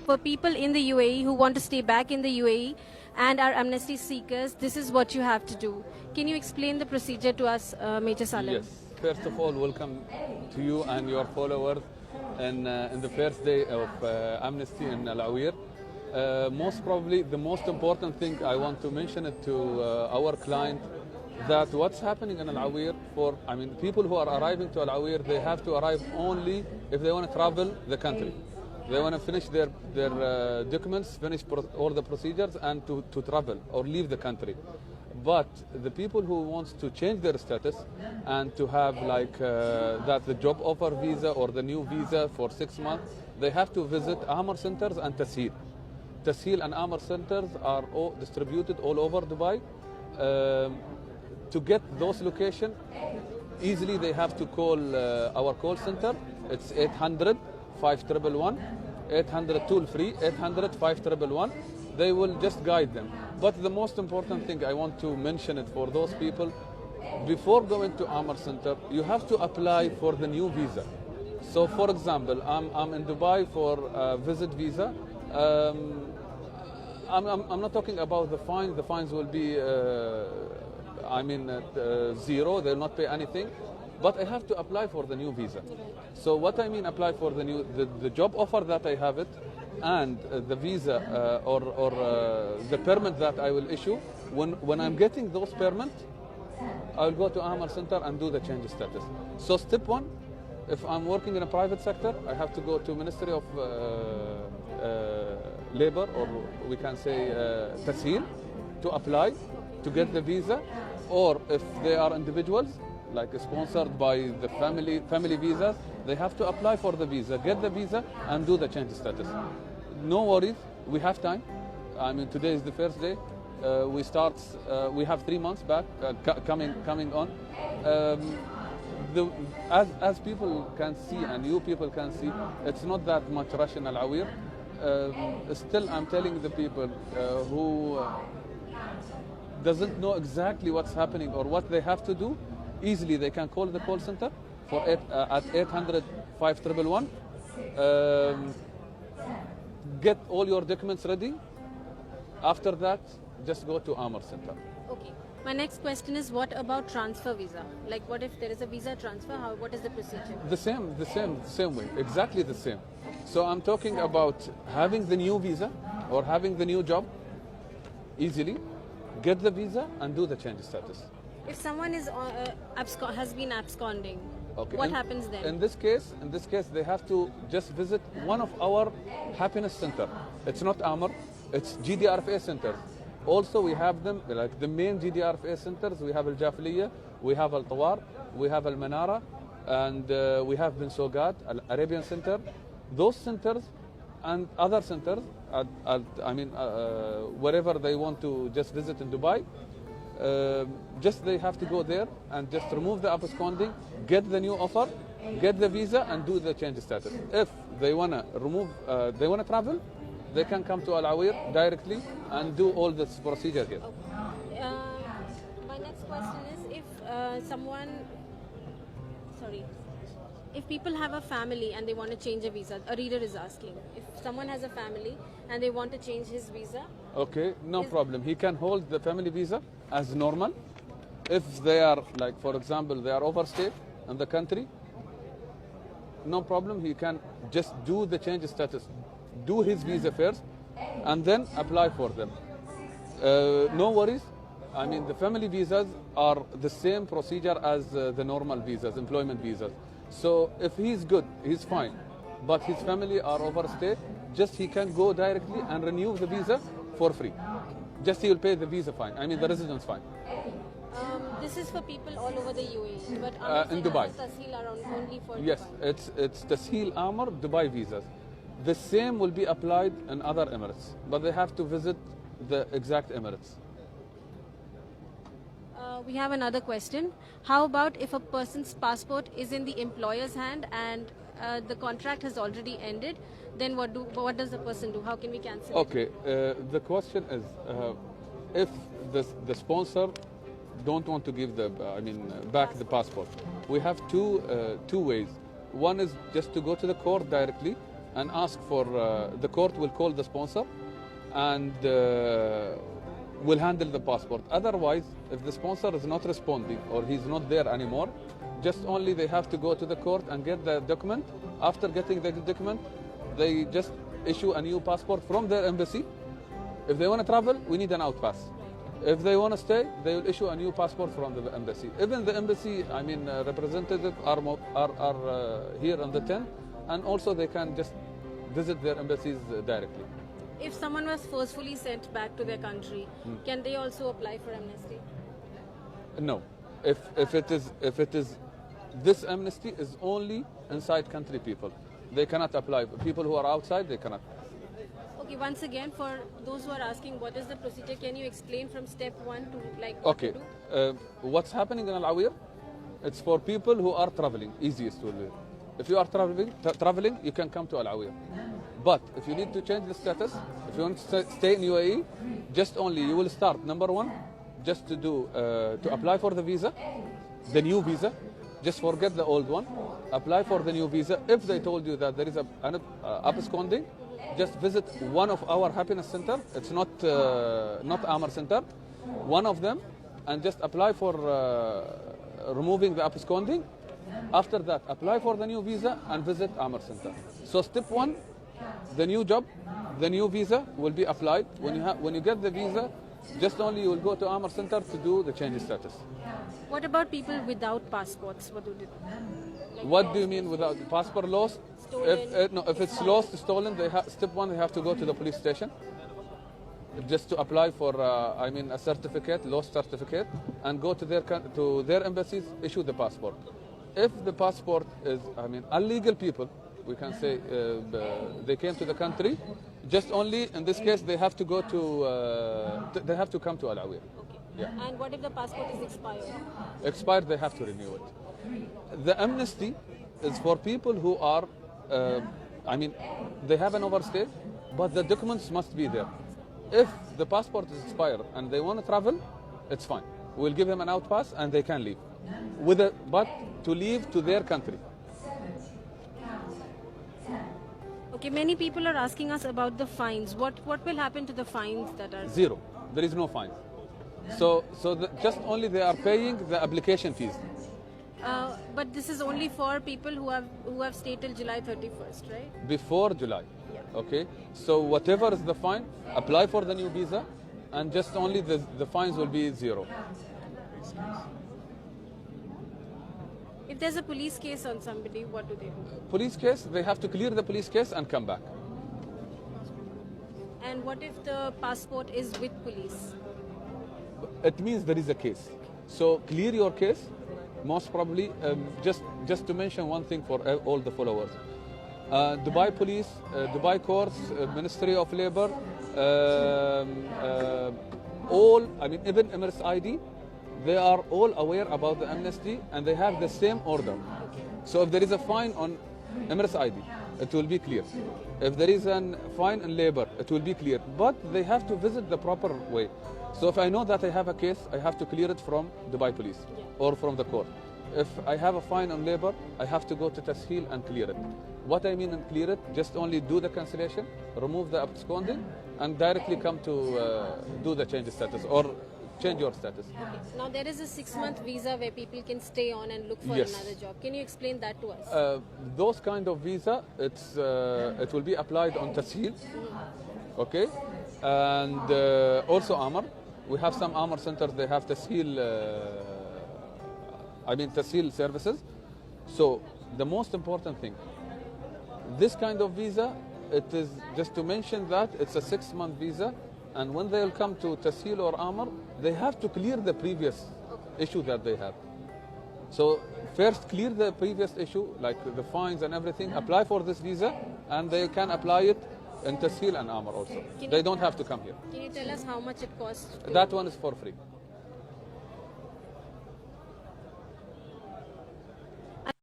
for people in the UAE who want to stay back in the UAE and are amnesty seekers, this is what you have to do. Can you explain the procedure to us, Major Salim? Yes. First of all, welcome to you and your followers in the first day of Amnesty in Al Awir. Most probably, the most important thing I want to mention it to our client, that what's happening in Al Awir people who are arriving to Al Awir, they have to arrive only if they want to travel the country. They want to finish their documents, finish all the procedures, and to travel or leave the country. But the people who want to change their status and to have the job offer visa or the new visa for 6 months, they have to visit Amr centers and Tasheel. Tasheel and Amr centers are all distributed all over Dubai. To get those locations, easily they have to call our call center. It's 800-5111, 800 toll-free, 800-5111. They will just guide them. But the most important thing I want to mention it for those people, before going to Amr Center, you have to apply for the new visa. So for example, I'm in Dubai for a visit visa. I'm not talking about the fines. The fines will be, zero. They will not pay anything. But I have to apply for the new visa. So what I mean apply for the job offer that I have it, and the visa or the permit that I will issue, when I'm getting those permits, I will go to Amr Center and do the change status. So step one, if I'm working in a private sector, I have to go to Ministry of Labor, or we can say Tasheel, to apply to get the visa. Or if they are individuals, like sponsored by the family visas, they have to apply for the visa, get the visa, and do the change status. No worries, we have time. Today is the first day. We have 3 months back coming on. As people can see and you people can see, it's not that much rush in Al Awir. Still, I'm telling the people who doesn't know exactly what's happening or what they have to do, easily they can call the call center at 800-5111. Get all your documents ready. After that, just go to Amr Center. Okay. My next question is, what about transfer visa? Like, what if there is a visa transfer? What is the procedure? The same way, exactly the same. So I'm talking about having the new visa or having the new job, easily get the visa and do the change status. If someone is has been absconding, okay, what happens then? In this case, they have to just visit one of our happiness center. It's not Amr, it's GDRFA centers. Also, we have them, like the main GDRFA centers. We have Al Jafliya, we have Al Tawar, we have Al Manara, and we have Bin Sogat, Al Arabian Center. Those centers and other centers, wherever they want to just visit in Dubai, just they have to go there and just remove the absconding, get the new offer, get the visa, and do the change status. If they wanna they wanna travel, they can come to Al Awir directly and do all this procedure here. Okay. My next question is, if people have a family and they want to change a visa, a reader is asking, if someone has a family and they want to change his visa. Okay, no problem. He can hold the family visa as normal. If they are, like for example, they are overstay in the country, no problem. He can just do the change status, do his visa first, and then apply for them. No worries. The family visas are the same procedure as the normal visas, employment visas. So if he's good, he's fine. But his family are overstay, just he can go directly and renew the visa for free. Just he will pay the visa fine. The residence fine. This is for people all over the UAE, but in Dubai. Tasheel are only for yes, Dubai. it's Tasheel Amr Dubai visas. The same will be applied in other Emirates, but they have to visit the exact Emirates. We have another question. How about if a person's passport is in the employer's hand and the contract has already ended? Then what does the person do? How can we cancel it? Okay, the question is, if the sponsor don't want to give back the passport, we have two ways. One is just to go to the court directly and ask for, the court will call the sponsor and will handle the passport. Otherwise, if the sponsor is not responding or he's not there anymore, just only they have to go to the court and get the document. After getting the document, they just issue a new passport from their embassy. If they want to travel, we need an out pass. If they want to stay, they will issue a new passport from the embassy. Even the embassy, representatives are here on the 10th, and also they can just visit their embassies directly. If someone was forcefully sent back to their country, can they also apply for amnesty? No. If it is this amnesty is only inside country people. They cannot apply. People who are outside, they cannot. Okay, once again, for those who are asking what is the procedure, can you explain from step 1 to what to do? What's happening in Al-Awir? It's for people who are traveling, easiest to live. If you are traveling, you can come to Al-Awir. But if you need to change the status, if you want to stay in UAE, just only you will start, number 1, just to apply for the visa, the new visa. Just forget the old one. Apply for the new visa. If they told you that there is an absconding, just visit one of our happiness center. It's not Amar Center, one of them, and just apply for removing the absconding. After that, apply for the new visa and visit Amar Center. So step 1, the new job, the new visa will be applied. When you get the visa, just only you will go to Amar Center to do the change status. What about people without passports? What do they do? What do you mean without passport lost? Stolen. If it's lost, stolen, step 1, they have to go to the police station just to apply for a certificate, lost certificate, and go to their embassies, issue the passport. If the passport is, illegal people, we can say they came to the country, just only in this case they have to go to they have to come to Al-Awir. Okay. Yeah. And what if the passport is expired? Expired, they have to renew it. The amnesty is for people who are, they have an overstay, but the documents must be there. If the passport is expired and they want to travel, it's fine. We'll give them an out pass and they can leave. But to leave to their country. Okay, many people are asking us about the fines. What will happen to the fines that are... Zero. There is no fine. So just only they are paying the application fees. But this is only for people who have stayed till July 31st, right? Before July. Yeah. Okay. So whatever is the fine, apply for the new visa, and just only the fines will be zero. If there's a police case on somebody, what do they do? Police case, they have to clear the police case and come back. And what if the passport is with police? It means there is a case. So clear your case. Most probably, just to mention one thing for all the followers. Dubai Police, Dubai Courts, Ministry of Labor, even Emirates ID, they are all aware about the amnesty and they have the same order. So if there is a fine on Emirates ID, it will be clear. If there is a fine in labor, it will be clear. But they have to visit the proper way. So if I know that I have a case, I have to clear it from Dubai Police or from the court. If I have a fine on labor, I have to go to Tasheel and clear it. What I mean and clear it, just only do the cancellation, remove the absconding, and directly come to do the change status or change your status. Okay. Now there is a 6-month visa where people can stay on and look for Yes. another job. Can you explain that to us? Those kind of visa, it will be applied on Tasheel, okay, and also Amar. We have some Amar centers. They have Tasheel, Tasheel services. So the most important thing, this kind of visa, it is just to mention that it's a 6-month visa, and when they'll come to Tasheel or Amar, they have to clear the previous issue that they have. So first clear the previous issue, like the fines and everything, apply for this visa, and they can apply it in Tasheel and Amar also. They don't have to come here. Can you tell us how much it costs? That one is for free.